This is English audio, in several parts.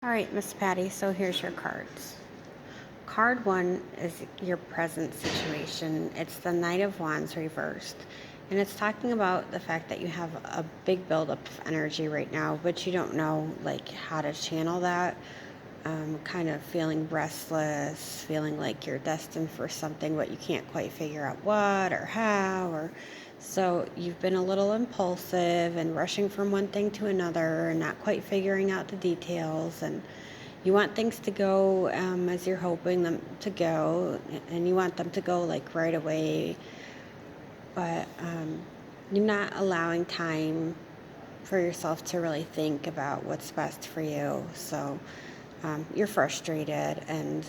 All right, Miss Patty, so here's your cards. Card one is your present situation. It's the Knight of Wands reversed. And it's talking about the fact that you have a big buildup of energy right now, but you don't know how to channel that. Kind of feeling restless, feeling like you're destined for something, but you can't quite figure out what or how. Or so you've been a little impulsive and rushing from one thing to another, and not quite figuring out the details. And you want things to go as you're hoping them to go, and you want them to go right away, but you're not allowing time for yourself to really think about what's best for you. So you're frustrated, and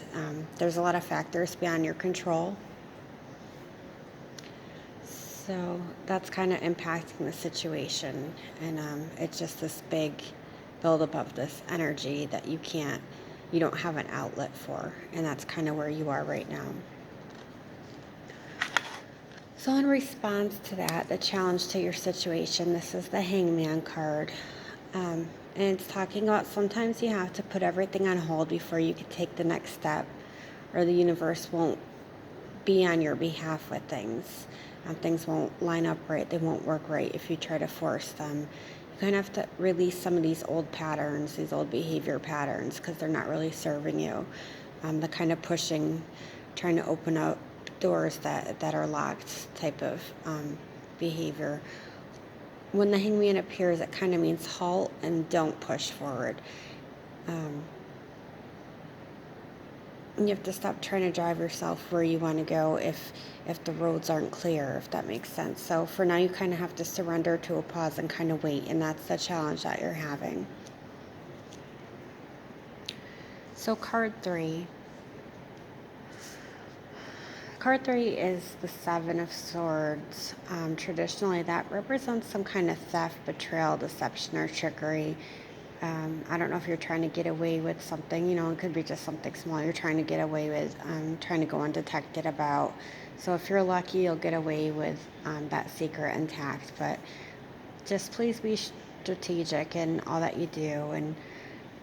there's a lot of factors beyond your control. So that's kind of impacting the situation, and it's just this big buildup of this energy that you don't have an outlet for, and that's kind of where you are right now. So in response to that, the challenge to your situation, this is the Hangman card. And it's talking about sometimes you have to put everything on hold before you can take the next step, or the universe won't be on your behalf with things. Things won't line up right. They won't work right if you try to force them. You kind of have to release some of these old patterns, these old behavior patterns, because they're not really serving you. The kind of pushing, trying to open up doors that are locked type of behavior. When the Hangman appears, it kind of means halt and don't push forward. You have to stop trying to drive yourself where you want to go if the roads aren't clear, if that makes sense. So for now, you kind of have to surrender to a pause and kind of wait, and that's the challenge that you're having. So card three. Card three is the Seven of Swords. Traditionally, that represents some kind of theft, betrayal, deception, or trickery. I don't know if you're trying to get away with something, it could be just something small you're trying to get away with, trying to go undetected about. So if you're lucky, you'll get away with that secret intact. But just please be strategic in all that you do, and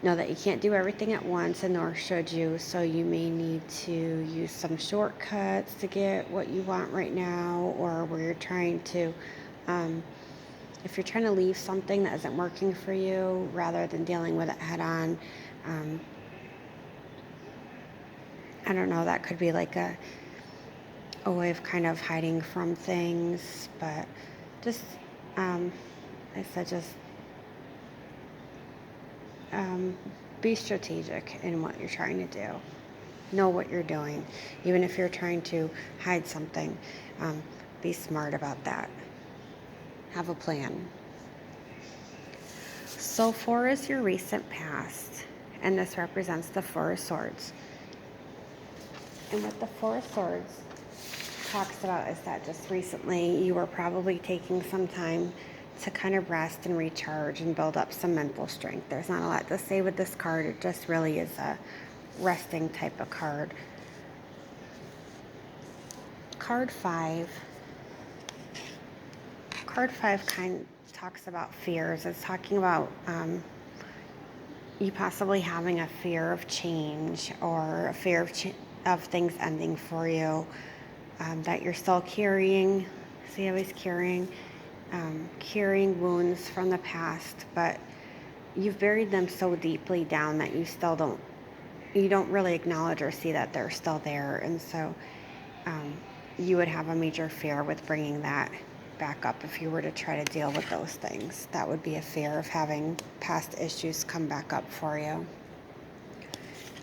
know that you can't do everything at once, and nor should you. So you may need to use some shortcuts to get what you want right now, or where you're trying to if you're trying to leave something that isn't working for you, rather than dealing with it head on. I don't know, that could be like a way of kind of hiding from things. But just I said, just be strategic in what you're trying to do. Know what you're doing. Even if you're trying to hide something, be smart about that. Have a plan. So 4 is your recent past, and this represents the 4 of Swords. And what the 4 of Swords talks about is that just recently you were probably taking some time to kind of rest and recharge and build up some mental strength. There's not a lot to say with this card. It just really is a resting type of card. Card 5 kind of talks about fears. It's talking about you possibly having a fear of change, or a fear of things ending for you, that you're still carrying. See how he's carrying wounds from the past, but you've buried them so deeply down that you don't really acknowledge or see that they're still there. And so you would have a major fear with bringing that back up if you were to try to deal with those things. That would be a fear of having past issues come back up for you.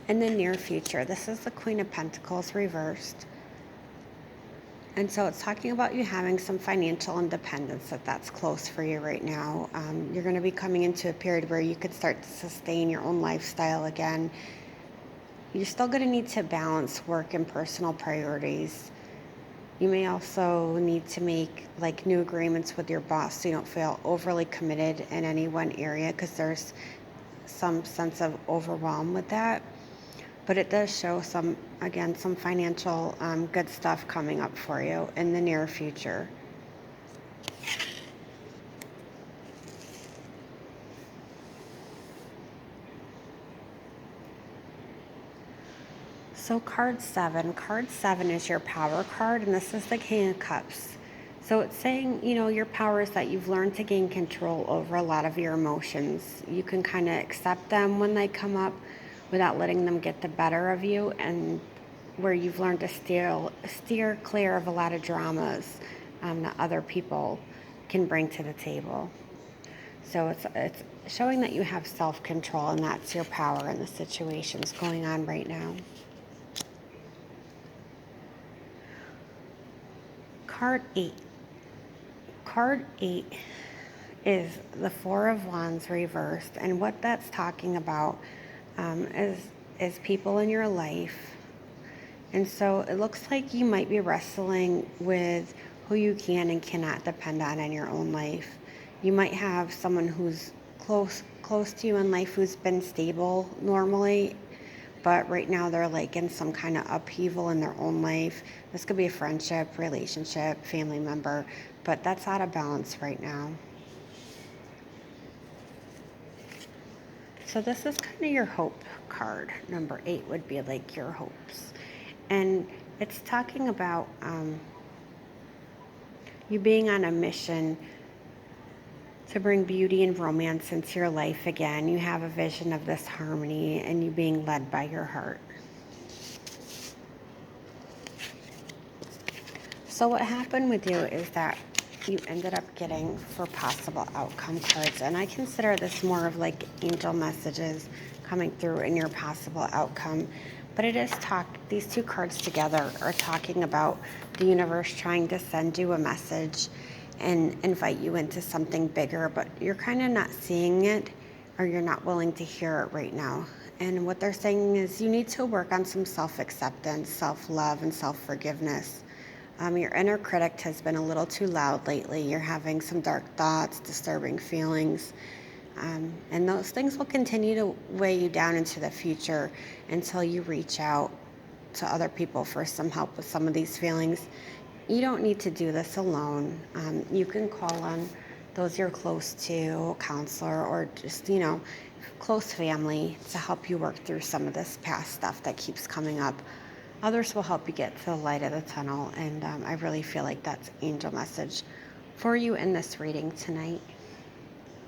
In the near future, this is the Queen of Pentacles reversed. And so it's talking about you having some financial independence, that's close for you right now. You're going to be coming into a period where you could start to sustain your own lifestyle again. You're still going to need to balance work and personal priorities. You may also need to make new agreements with your boss, so you don't feel overly committed in any one area, because there's some sense of overwhelm with that. But it does show some financial good stuff coming up for you in the near future. So card seven is your power card, and this is the King of Cups. So it's saying, your power is that you've learned to gain control over a lot of your emotions. You can kind of accept them when they come up without letting them get the better of you, and where you've learned to steer clear of a lot of dramas that other people can bring to the table. So it's showing that you have self-control, and that's your power in the situations going on right now. Card 8. Card 8 is the Four of Wands reversed, and what that's talking about is people in your life. And so it looks like you might be wrestling with who you can and cannot depend on in your own life. You might have someone who's close to you in life who's been stable normally, but right now they're like in some kind of upheaval in their own life. This could be a friendship, relationship, family member, but that's out of balance right now. So this is kind of your hope card. Number 8 would be like your hopes. And it's talking about you being on a mission to bring beauty and romance into your life again. You have a vision of this harmony and you being led by your heart. So what happened with you is that you ended up getting 4 possible outcome cards. And I consider this more of like angel messages coming through in your possible outcome. But it is these 2 cards together are talking about the universe trying to send you a message and invite you into something bigger, but you're kind of not seeing it, or you're not willing to hear it right now. And what they're saying is you need to work on some self-acceptance, self-love, and self-forgiveness. Your inner critic has been a little too loud lately. You're having some dark thoughts, disturbing feelings. And those things will continue to weigh you down into the future until you reach out to other people for some help with some of these feelings. You don't need to do this alone. You can call on those you're close to, a counselor, or just, close family to help you work through some of this past stuff that keeps coming up. Others will help you get to the light of the tunnel, and I really feel like that's angel message for you in this reading tonight.